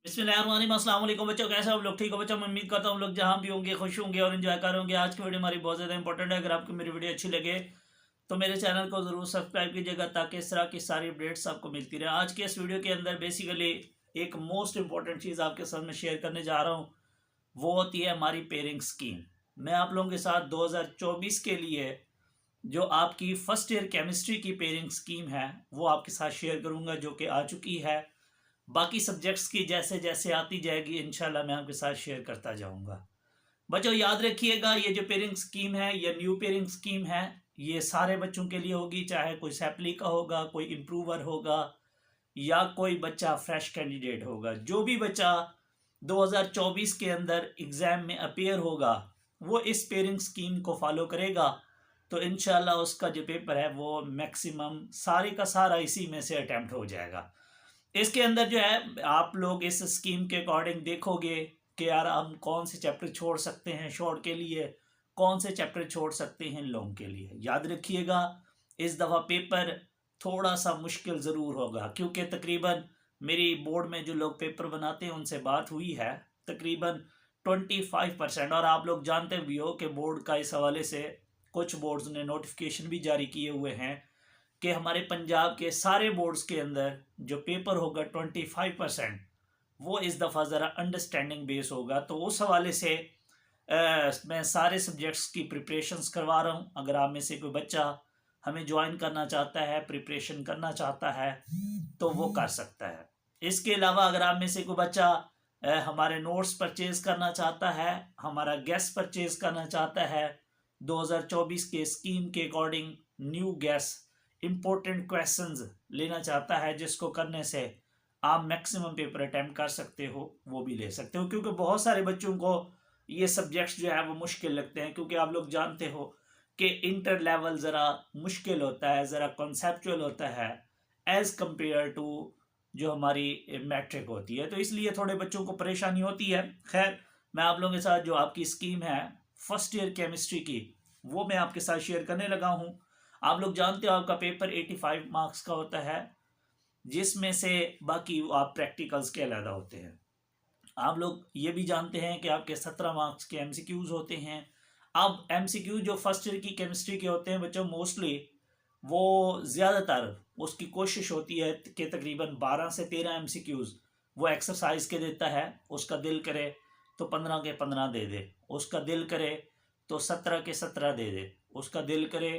बिस्मिल्लाहिर्रहमानिर्रहीम। अस्सलाम वालेकुम बच्चों, कैसे हो आप लोग? ठीक हो बच्चों? मैं उम्मीद करता हूँ हम लोग जहाँ भी होंगे खुश होंगे और एंजॉय कर रहे होंगे। आज की वीडियो हमारी बहुत ज़्यादा इंपॉर्टेंट है। अगर आपको मेरी वीडियो अच्छी लगे तो मेरे चैनल को ज़रूर सब्सक्राइब कीजिएगा ताकि इस तरह की सारी अपडेट्स आपको मिलती रहे। आज के इस वीडियो के अंदर बेसिकली एक मोस्ट इंपॉर्टेंट चीज़ आपके सामने शेयर करने जा रहा हूँ, वो होती है हमारी पेयरिंग स्कीम। मैं आप लोगों के साथ 2024 के लिए जो आपकी फर्स्ट ईयर केमिस्ट्री की पेयरिंग स्कीम है वो आपके साथ शेयर करूंगा, जो कि आ चुकी है। बाकी सब्जेक्ट्स की जैसे जैसे आती जाएगी इंशाल्लाह मैं आपके साथ शेयर करता जाऊंगा। बच्चों याद रखिएगा, ये जो पेयरिंग स्कीम है ये न्यू पेयरिंग स्कीम है। ये सारे बच्चों के लिए होगी, चाहे कोई सैपली का होगा, कोई इम्प्रूवर होगा या कोई बच्चा फ्रेश कैंडिडेट होगा। जो भी बच्चा 2024 के अंदर एग्ज़ाम में अपीयर होगा वो इस पेयरिंग स्कीम को फॉलो करेगा तो इंशाल्लाह उसका जो पेपर है वो मैक्सिमम सारे का सारा इसी में से अटैम्प्ट हो जाएगा। इसके अंदर जो है आप लोग इस स्कीम के अकॉर्डिंग देखोगे कि यार हम कौन से चैप्टर छोड़ सकते हैं शॉर्ट के लिए, कौन से चैप्टर छोड़ सकते हैं लॉन्ग के लिए। याद रखिएगा इस दफ़ा पेपर थोड़ा सा मुश्किल ज़रूर होगा, क्योंकि तकरीबन मेरी बोर्ड में जो लोग पेपर बनाते हैं उनसे बात हुई है, तकरीबन 25%। और आप लोग जानते भी हो कि बोर्ड का इस हवाले से कुछ बोर्ड्स ने नोटिफिकेशन भी जारी किए हुए हैं कि हमारे पंजाब के सारे बोर्ड्स के अंदर जो पेपर होगा 25% वो इस दफ़ा ज़रा अंडरस्टैंडिंग बेस होगा। तो उस हवाले से मैं सारे सब्जेक्ट्स की प्रिपरेशंस करवा रहा हूँ। अगर आप में से कोई बच्चा हमें ज्वाइन करना चाहता है, प्रिपरेशन करना चाहता है तो वो कर सकता है। इसके अलावा अगर आप में से कोई बच्चा हमारे नोट्स परचेज़ करना चाहता है, हमारा गैस परचेज़ करना चाहता है 2024 के स्कीम के according, new gas important questions लेना चाहता है जिसको करने से आप मैक्सिमम पेपर अटैम्प्ट कर सकते हो, वो भी ले सकते हो। क्योंकि बहुत सारे बच्चों को ये सब्जेक्ट्स जो है वो मुश्किल लगते हैं, क्योंकि आप लोग जानते हो कि इंटर लेवल ज़रा मुश्किल होता है, ज़रा कॉन्सेप्चुअल होता है एज़ कम्पेयर टू जो हमारी मैट्रिक होती है, तो इसलिए थोड़े बच्चों को परेशानी होती है। खैर, मैं आप लोगों के साथ जो आपकी स्कीम है फर्स्ट ईयर केमिस्ट्री की वो मैं आपके साथ शेयर करने लगा हूँ। आप लोग जानते हो आपका पेपर 85 मार्क्स का होता है, जिसमें से बाकी आप प्रैक्टिकल्स के अलग होते हैं। आप लोग ये भी जानते हैं कि आपके 17 मार्क्स के एमसीक्यूज होते हैं। अब एमसीक्यू जो फर्स्ट ईयर की केमिस्ट्री के होते हैं बच्चों, मोस्टली वो ज़्यादातर उसकी कोशिश होती है कि तकरीबन 12 से 13 एमसीक्यूज वो एक्सरसाइज के देता है। उसका दिल करे तो 15 के 15 दे दे, उसका दिल करे तो 17 के 17 दे दे, उसका दिल करे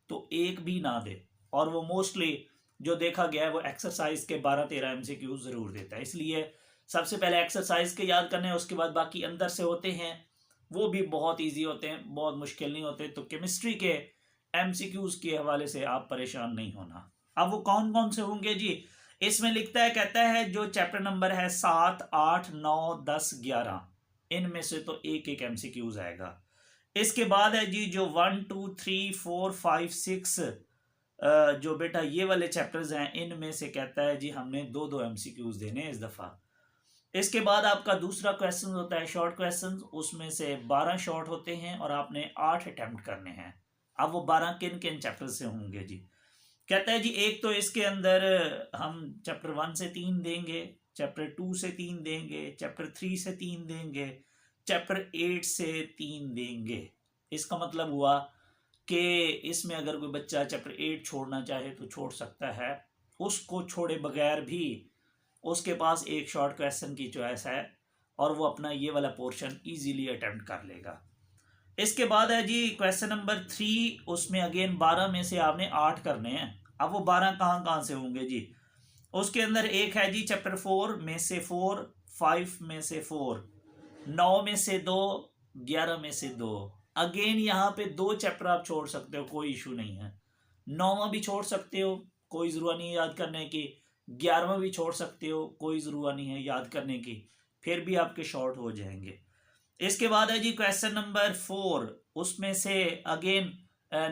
तो एक भी ना दे। और वो मोस्टली जो देखा गया है वो एक्सरसाइज के 12-13 एमसीक्यूज ज़रूर देता है। इसलिए सबसे पहले एक्सरसाइज के याद करने हैं, उसके बाद बाकी अंदर से होते हैं, वो भी बहुत इजी होते हैं, बहुत मुश्किल नहीं होते। तो केमिस्ट्री के एमसीक्यूज के हवाले से आप परेशान नहीं होना। अब वो कौन कौन से होंगे जी, इसमें लिखता है, कहता है जो चैप्टर नंबर है 7, 8, 9, 10, 11, इनमें से तो एक एक एमसीक्यूज आएगा। इसके बाद है जी जो 1, 2, 3, 4, 5, 6 जो बेटा ये वाले चैप्टर्स हैं, इनमें से कहता है जी हमने दो दो एमसीक्यूज देने हैं इस दफ़ा। इसके बाद आपका दूसरा क्वेश्चन होता है शॉर्ट क्वेश्चन, उसमें से 12 शॉर्ट होते हैं और आपने 8 अटेम्प्ट करने हैं। अब वो 12 किन किन चैप्टर से होंगे जी, कहता है जी एक तो इसके अंदर हम चैप्टर 1 से 3 देंगे, चैप्टर 2 से 3 देंगे, चैप्टर 3 से 3 देंगे, चैप्टर 8 से 3 देंगे। इसका मतलब हुआ कि इसमें अगर कोई बच्चा चैप्टर 8 छोड़ना चाहे तो छोड़ सकता है, उसको छोड़े बगैर भी उसके पास एक शॉर्ट क्वेश्चन की चॉइस है और वो अपना ये वाला पोर्शन इजीली अटेम्प्ट कर लेगा। इसके बाद है जी क्वेश्चन नंबर 3, उसमें अगेन 12 में से आपने 8 करने हैं। अब वो 12 कहाँ कहाँ से होंगे जी, उसके अंदर एक है जी चैप्टर 4 में से 4, 5 में से 4, 9 में से 2, 11 में से 2। अगेन यहाँ पे 2 चैप्टर आप छोड़ सकते हो, कोई इशू नहीं है। 9वां भी छोड़ सकते हो, कोई ज़रूरत नहीं है याद करने की। 11वां भी छोड़ सकते हो, कोई ज़रूरत नहीं है याद करने की, फिर भी आपके शॉर्ट हो जाएंगे। इसके बाद है जी क्वेश्चन नंबर 4, उसमें से अगेन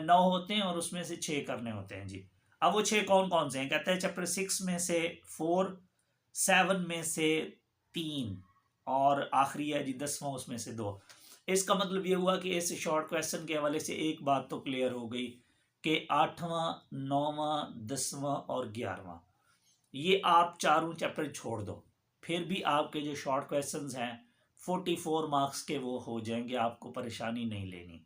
9 होते हैं और उसमें से 6 करने होते हैं जी। अब वो 6 कौन कौन से हैं, कहते हैं चैप्टर 6 में से 4, 7 में से 3 और आखिरी है जी 10वां उसमें से 2। इसका मतलब ये हुआ कि इस शॉर्ट क्वेश्चन के हवाले से एक बात तो क्लियर हो गई कि 8वां, 9वां, 10वां और 11वां ये आप चारों चैप्टर छोड़ दो, फिर भी आपके जो शॉर्ट क्वेश्चंस हैं 44 मार्क्स के वो हो जाएंगे, आपको परेशानी नहीं लेनी।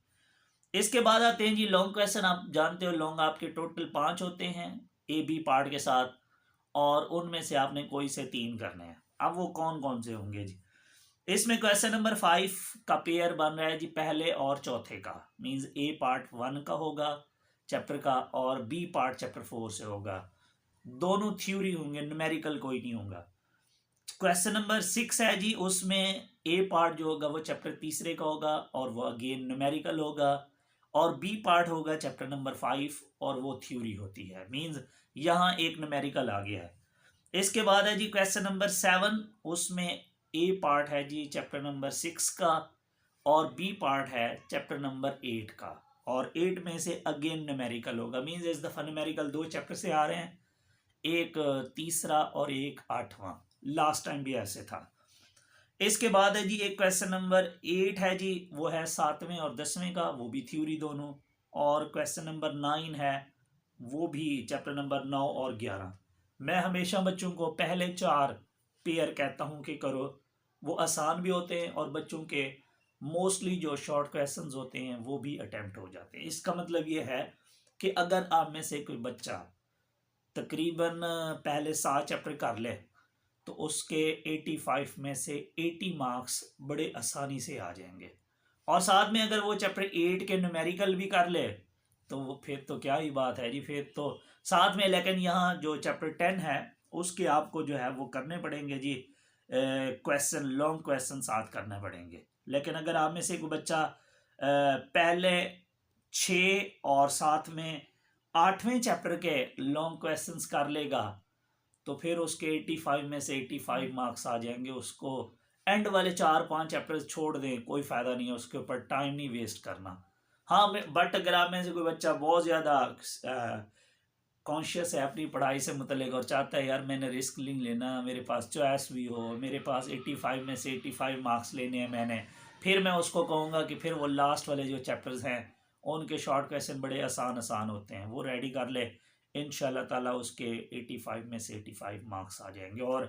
इसके बाद आते हैं जी लॉन्ग क्वेश्चन। आप जानते हो लॉन्ग आपके टोटल 5 होते हैं ए बी पार्ट के साथ, और उनमें से आपने कोई से 3 करने हैं। अब वो कौन कौन से होंगे जी? इसमें क्वेश्चन नंबर 5 का पेयर बन रहा है जी पहले और चौथे का, मींस ए पार्ट 1 का होगा चैप्टर का, और बी पार्ट चैप्टर 4 से होगा। दोनों थ्योरी होंगे, न्यूमेरिकल कोई नहीं होगा। क्वेश्चन नंबर 6 है जी, उसमें ए पार्ट जो होगा वो चैप्टर तीसरे का होगा और वो अगेन न्यूमेरिकल होगा, और बी पार्ट होगा चैप्टर नंबर 5 और वो थ्योरी होती है, मींस यहाँ एक न्यूमेरिकल आ गया है। इसके बाद है जी क्वेश्चन नंबर 7, उसमें ए पार्ट है जी चैप्टर नंबर 6 का और बी पार्ट है चैप्टर नंबर 8 का, और 8 में से अगेन न्यूमेरिकल होगा, मींस इस दफा न्यूमेरिकल 2 चैप्टर से आ रहे हैं, एक तीसरा और एक 8वां। लास्ट टाइम भी ऐसे था। इसके बाद है जी एक क्वेश्चन नंबर 8 है जी, वो है 7वें और 10वें का, वो भी थ्योरी दोनों। और क्वेश्चन नंबर 9 है, वो भी चैप्टर नंबर 9 और 11। मैं हमेशा बच्चों को पहले 4 पेयर कहता हूँ कि करो, वो आसान भी होते हैं और बच्चों के मोस्टली जो शॉर्ट क्वेश्चंस होते हैं वो भी अटेम्प्ट हो जाते हैं। इसका मतलब ये है कि अगर आप में से कोई बच्चा तकरीबन पहले 7 चैप्टर कर ले तो उसके 85 में से 80 मार्क्स बड़े आसानी से आ जाएंगे। और साथ में अगर वो चैप्टर 8 के न्यूमेरिकल भी कर ले तो वो फिर तो क्या ही बात है जी, फिर तो साथ में। लेकिन यहाँ जो चैप्टर 10 है उसके आपको जो है वो करने पड़ेंगे जी क्वेश्चन, लॉन्ग क्वेश्चन साथ करने पड़ेंगे। लेकिन अगर आप में से कोई बच्चा पहले 6 और साथ में 8वें चैप्टर के लॉन्ग क्वेश्चंस कर लेगा तो फिर उसके 85 में से 85 मार्क्स आ जाएंगे। उसको एंड वाले 4-5 चैप्टर्स छोड़ दें, कोई फ़ायदा नहीं है, उसके ऊपर टाइम नहीं वेस्ट करना। हाँ, बट अगर आप में से कोई बच्चा बहुत ज़्यादा कॉन्शियस है अपनी पढ़ाई से मुतल्लिक और चाहता है यार मैंने रिस्क नहीं लेना, मेरे पास चॉइस भी हो, मेरे पास 85 में से 85 मार्क्स लेने हैं मैंने, फिर मैं उसको कहूँगा कि फिर वो लास्ट वाले जो चैप्टर्स हैं उनके शॉर्ट क्वेश्चन बड़े आसान आसान होते हैं, वो रेडी कर ले, इंशाल्लाह ताला उसके 85 में से 85 मार्क्स आ जाएंगे। और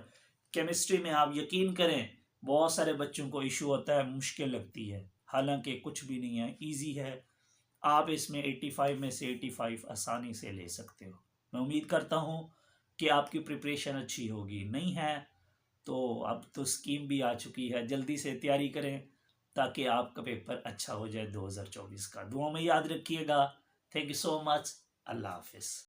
केमिस्ट्री में आप यकीन करें बहुत सारे बच्चों को इशू होता है, मुश्किल लगती है, हालांकि कुछ भी नहीं है, इजी है। आप इसमें 85 में से 85 आसानी से ले सकते हो। मैं उम्मीद करता हूँ कि आपकी प्रिपरेशन अच्छी होगी। नहीं है तो अब तो स्कीम भी आ चुकी है, जल्दी से तैयारी करें ताकि आपका पेपर अच्छा हो जाए 2024 का। दुआ में याद रखिएगा। Thank you so much. अल्लाह हाफिज़।